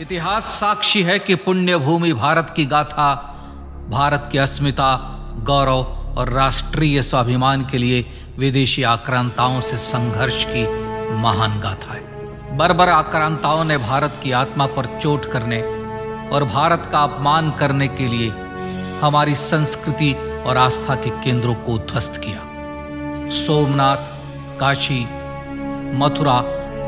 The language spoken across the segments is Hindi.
इतिहास साक्षी है कि पुण्य भूमि भारत की गाथा भारत की अस्मिता, गौरव और राष्ट्रीय स्वाभिमान के लिए विदेशी आक्रांताओं से संघर्ष की महान गाथा है। बर्बर आक्रांताओं ने भारत की आत्मा पर चोट करने और भारत का अपमान करने के लिए हमारी संस्कृति और आस्था के केंद्रों को उद्ध्वस्त किया। सोमनाथ, काशी, मथुरा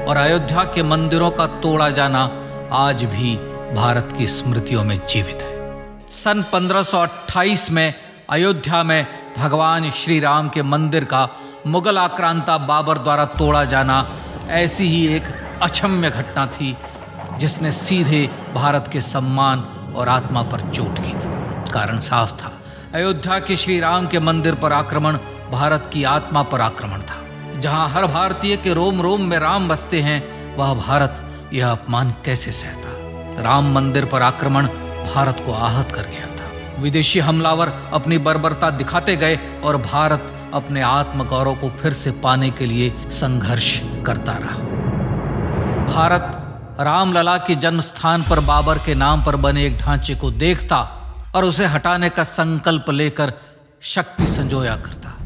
और अयोध्या के मंदिरों का तोड़ा जाना आज भी भारत की स्मृतियों में जीवित है। सन 1528 में अयोध्या में भगवान श्री राम के मंदिर का मुगल आक्रांता बाबर द्वारा तोड़ा जाना ऐसी ही एक अक्षम्य घटना थी जिसने सीधे भारत के सम्मान और आत्मा पर चोट की थी। कारण साफ था, अयोध्या के श्री राम के मंदिर पर आक्रमण भारत की आत्मा पर आक्रमण था। जहां हर भारतीय के रोम रोम में राम बसते हैं, वह भारत यह अपमान कैसे सहता। राम मंदिर पर आक्रमण भारत को आहत कर गया था। विदेशी हमलावर अपनी बर्बरता दिखाते गए और भारत अपने आत्मगौरव को फिर से पाने के लिए संघर्ष करता रहा। भारत रामलला के जन्म स्थान पर बाबर के नाम पर बने एक ढांचे को देखता और उसे हटाने का संकल्प लेकर शक्ति संजोया करता।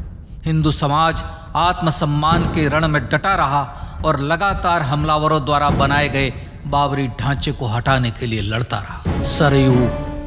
हिंदू समाज आत्मसम्मान के रण में डटा रहा और लगातार हमलावरों द्वारा बनाए गए बाबरी ढांचे को हटाने के लिए लड़ता रहा। सरयू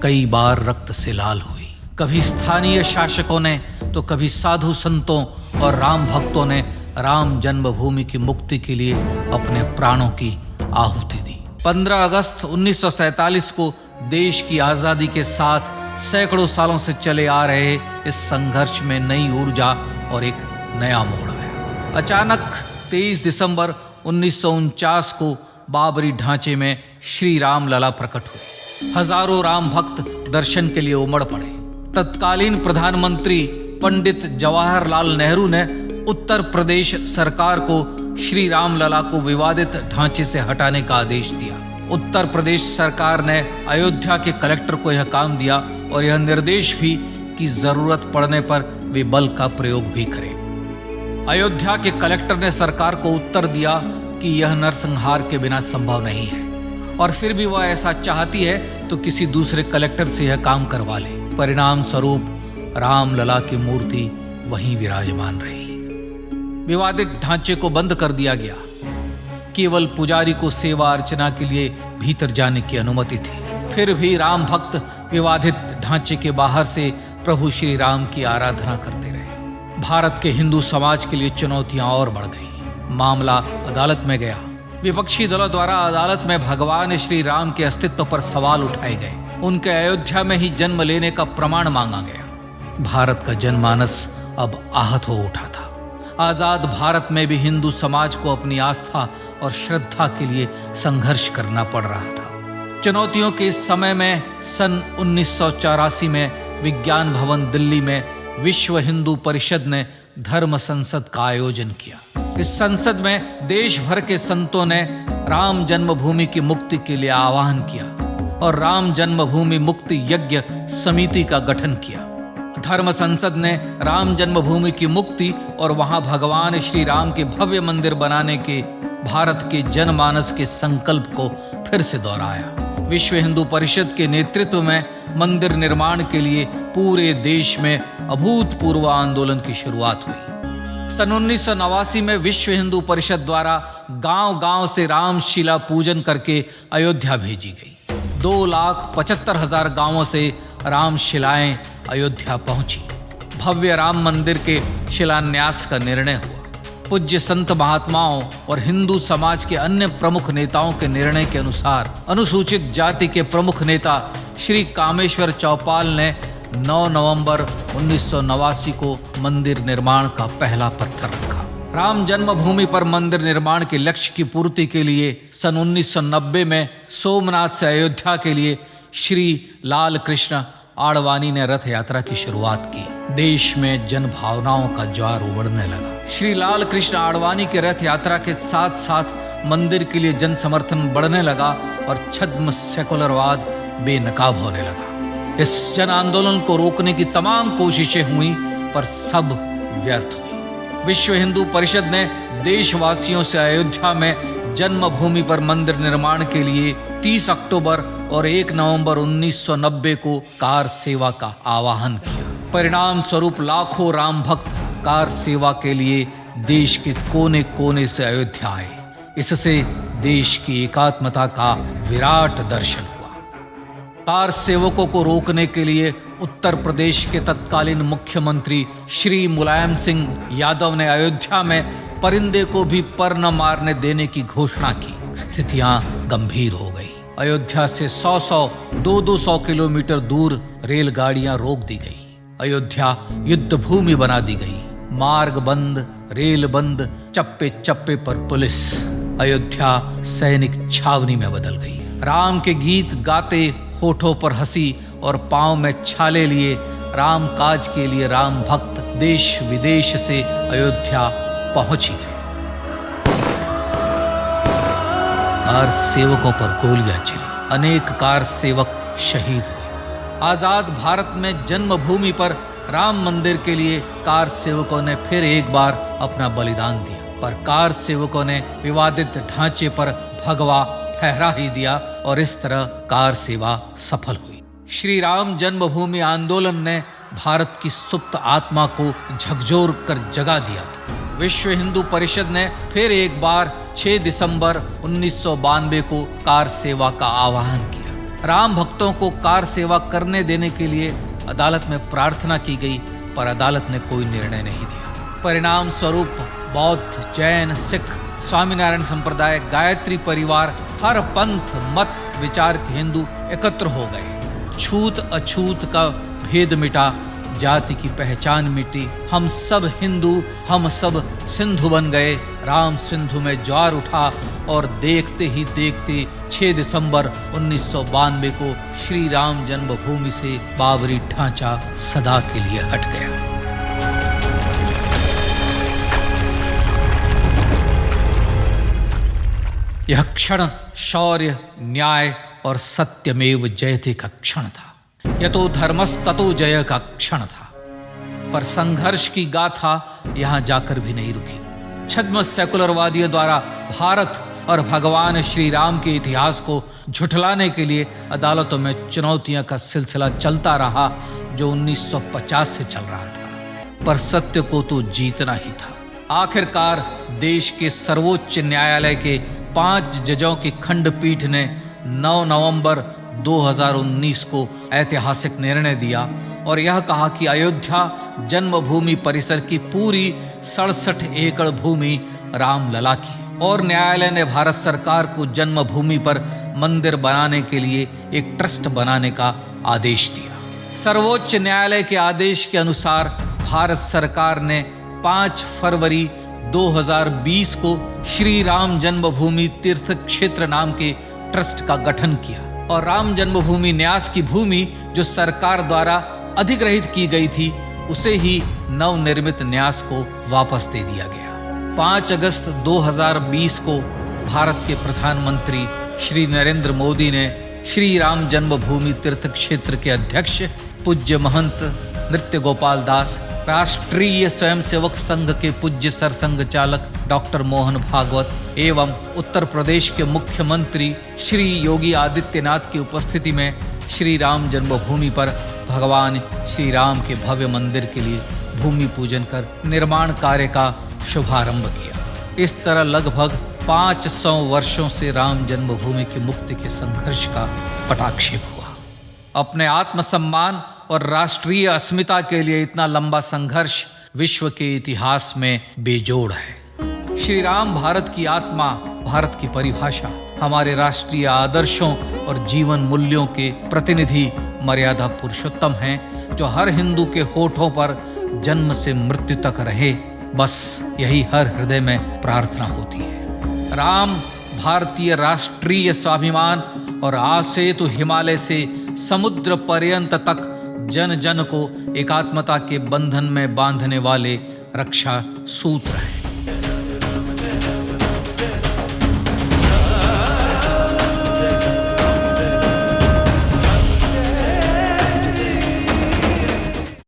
कई बार रक्त से लाल हुई। कभी स्थानीय शासकों ने तो कभी साधु संतों और राम भक्तों ने राम जन्मभूमि की मुक्ति के लिए अपने प्राणों की आहुति दी। 15 अगस्त 1947 को देश की आजादी के साथ सैकड़ों सालों से चले आ रहे इस संघर्ष में नई ऊर्जा और एक नया मोड़ आया। अचानक 23 दिसंबर 1949 को बाबरी ढांचे में श्री राम लला प्रकट हुए। हजारों राम भक्त दर्शन के लिए उमड़ पड़े। तत्कालीन प्रधानमंत्री पंडित जवाहरलाल नेहरू ने उत्तर प्रदेश सरकार को श्री राम लला को विवादित ढांचे से हटाने का आदेश दिया। उत्तर प्रदेश सरकार ने अयोध्या के कलेक्टर को यह काम दिया और यह निर्देश भी कि जरूरत पड़ने पर वे बल का प्रयोग भी करें। अयोध्या के कलेक्टर ने सरकार को उत्तर दिया कि यह नरसंहार के बिना संभव नहीं है और फिर भी वह ऐसा चाहती है तो किसी दूसरे कलेक्टर से यह काम करवा ले। परिणाम स्वरूप रामलला की मूर्ति वहीं विराजमान रही। विवादित ढांचे को बंद कर दिया गया। केवल पुजारी को सेवा अर्चना के लिए भीतर जाने की अनुमति थी। फिर भी राम भक्त विवादित ढांचे के बाहर से प्रभु श्री राम की आराधना करते रहे। भारत के हिंदू समाज के लिए चुनौतियां और बढ़ गई। मामला अदालत में गया। विपक्षी दलों द्वारा अदालत में भगवान श्री राम के अस्तित्व पर सवाल उठाए गए। उनके अयोध्या में ही जन्म लेने का प्रमाण मांगा गया। भारत का जनमानस अब आहत हो उठा था। आजाद भारत में भी हिंदू समाज को अपनी आस्था और श्रद्धा के लिए संघर्ष करना पड़ रहा था। चुनौतियों के इस समय में सन 1984 में विज्ञान भवन दिल्ली में विश्व हिंदू परिषद ने धर्म संसद का आयोजन किया। इस संसद में देश भर के संतों ने राम जन्मभूमि की मुक्ति के लिए आह्वान किया और राम जन्मभूमि मुक्ति यज्ञ समिति का गठन किया। धर्म संसद ने राम जन्मभूमि की मुक्ति और वहां भगवान श्री राम के भव्य मंदिर बनाने के भारत के जनमानस के संकल्प को फिर से दोहराया। विश्व हिंदू परिषद के नेतृत्व में मंदिर निर्माण के लिए पूरे देश में अभूतपूर्व आंदोलन की शुरुआत हुई। सन 1989 में विश्व हिंदू परिषद द्वारा गांव-गांव से रामशिला पूजन करके अयोध्या भेजी गई। 2,75,000 गांवों से रामशिलाएं अयोध्या पहुंची। भव्य राम मंदिर के शिलान्यास का निर्णय हुआ। पूज्य संत महात्माओं और हिंदू समाज के अन्य प्रमुख नेताओं के निर्णय के अनुसार अनुसूचित जाति के प्रमुख नेता श्री कामेश्वर चौपाल ने 9 नवंबर 1989 को मंदिर निर्माण का पहला पत्थर रखा। राम जन्मभूमि पर मंदिर निर्माण के लक्ष्य की पूर्ति के लिए सन 1990 में सोमनाथ से अयोध्या के लिए श्री लाल कृष्ण आडवाणी ने रथ यात्रा की शुरुआत की। देश में जन भावनाओं का ज्वार उमड़ने लगा। श्री लाल कृष्ण आडवाणी के रथ यात्रा के साथ साथ मंदिर के लिए जन समर्थन बढ़ने लगा और छद्म सेकुलरवाद बेनकाब होने लगा। इस जन आंदोलन को रोकने की तमाम कोशिशें हुई पर सब व्यर्थ हुई। विश्व हिंदू परिषद ने देशवासियों से अयोध्या में जन्मभूमि पर मंदिर निर्माण के लिए 30 अक्टूबर और 1 नवंबर 1990 को कार सेवा का आह्वान किया। परिणाम स्वरूप लाखों राम भक्त कार सेवा के लिए देश के कोने कोने से अयोध्या आए। इससे देश की एकात्मता का विराट दर्शन हुआ। कार सेवकों को रोकने के लिए उत्तर प्रदेश के तत्कालीन मुख्यमंत्री श्री मुलायम सिंह यादव ने अयोध्या में परिंदे को भी पर न मारने देने की घोषणा की। स्थितियां गंभीर हो गई। अयोध्या से 200 किलोमीटर दूर रेलगाड़ियां रोक दी गई। अयोध्या युद्ध भूमि बना दी गई। मार्ग बंद, रेल बंद, चप्पे चप्पे पर पुलिस। अयोध्या सैनिक छावनी में बदल गई। राम के गीत गाते, होठों पर हंसी और पांव में छाले लिए राम काज के लिए राम भक्त देश विदेश से अयोध्या पहुंच ही गए। कार सेवकों पर गोलियां चली। अनेक कार सेवक शहीद हुए। आजाद भारत में जन्मभूमि पर राम मंदिर के लिए कार सेवकों ने फिर एक बार अपना बलिदान दिया, पर कार सेवकों ने विवादित ढांचे पर भगवा फहरा ही दिया और इस तरह कार सेवा सफल हुई। श्री राम जन्मभूमि आंदोलन ने भारत की सुप्त आत्मा को झकझोर कर जगा दिया था। विश्व हिंदू परिषद ने फिर एक बार 6 दिसंबर 1992 को कार सेवा का आह्वान किया। राम भक्तों को कार सेवा करने देने के लिए अदालत में प्रार्थना की गई, पर अदालत ने कोई निर्णय नहीं दिया। परिणाम स्वरूप बौद्ध, जैन, सिख, स्वामीनारायण संप्रदाय, गायत्री परिवार, हर पंथ मत विचार के हिंदू एकत्र हो गए। छूत अछूत का भेद मिटा, जाति की पहचान मिटी। हम सब हिंदू, हम सब सिंधु बन गए। राम सिंधु में ज्वार उठा और देखते ही देखते 6 दिसंबर 1992 को श्री राम जन्मभूमि से बाबरी ढांचा सदा के लिए हट गया। यह क्षण शौर्य, न्याय और सत्यमेव जयते का क्षण था। यह तो धर्मस्ततो जय का क्षण था। पर संघर्ष की गाथा यहां जाकर भी नहीं रुकी। छद्म सेकुलरवादियों द्वारा भारत और भगवान श्री राम के इतिहास को झुठलाने के लिए अदालतों में चुनौतियों का सिलसिला चलता रहा, जो 1950 से चल रहा था। पर सत्य को तो जीतना ही था। आखिरकार देश के सर्वोच्च न्यायालय के 5 जजों की खंडपीठ ने 9 नवंबर 2019 को ऐतिहासिक निर्णय दिया और यह कहा कि अयोध्या जन्मभूमि परिसर की पूरी 67 एकड़ भूमि रामलला की, और न्यायालय ने भारत सरकार को जन्मभूमि पर मंदिर बनाने के लिए एक ट्रस्ट बनाने का आदेश दिया। सर्वोच्च न्यायालय के आदेश के अनुसार भारत सरकार ने 5 फरवरी 2020 को श्री राम जन्मभूमि तीर्थ क्षेत्र नाम के ट्रस्ट का गठन किया और राम जन्मभूमि न्यास की भूमि जो सरकार द्वारा अधिग्रहित की गई थी, उसे ही नवनिर्मित न्यास को वापस दे दिया गया। 5 अगस्त 2020 को भारत के प्रधानमंत्री श्री नरेंद्र मोदी ने श्री राम जन्मभूमि तीर्थ क्षेत्र के अध्यक्ष पूज्य महंत नृत्य गोपाल दास, राष्ट्रीय स्वयंसेवक संघ के पूज्य सरसंघ चालक डॉक्टर मोहन भागवत एवं उत्तर प्रदेश के मुख्यमंत्री श्री योगी आदित्यनाथ की उपस्थिति में श्री राम जन्मभूमि पर भगवान श्री राम के भव्य मंदिर के लिए भूमि पूजन कर निर्माण कार्य का शुभारंभ किया। इस तरह लगभग 500 वर्षों से राम जन्मभूमि की मुक्ति के संघर्ष का पटाक्षेप हुआ। अपने आत्मसम्मान और राष्ट्रीय अस्मिता के लिए इतना लंबा संघर्ष विश्व के इतिहास में बेजोड़ है। श्री राम भारत की आत्मा, भारत की परिभाषा, हमारे राष्ट्रीय आदर्शों और जीवन मूल्यों के प्रतिनिधि मर्यादा पुरुषोत्तम हैं, जो हर हिंदू के होठों पर जन्म से मृत्यु तक रहे। बस यही हर हृदय में प्रार्थना होती है। राम भारतीय राष्ट्रीय स्वाभिमान और आसेतु हिमालय से समुद्र पर्यंत तक जन जन को एकात्मता के बंधन में बांधने वाले रक्षा सूत्र हैं।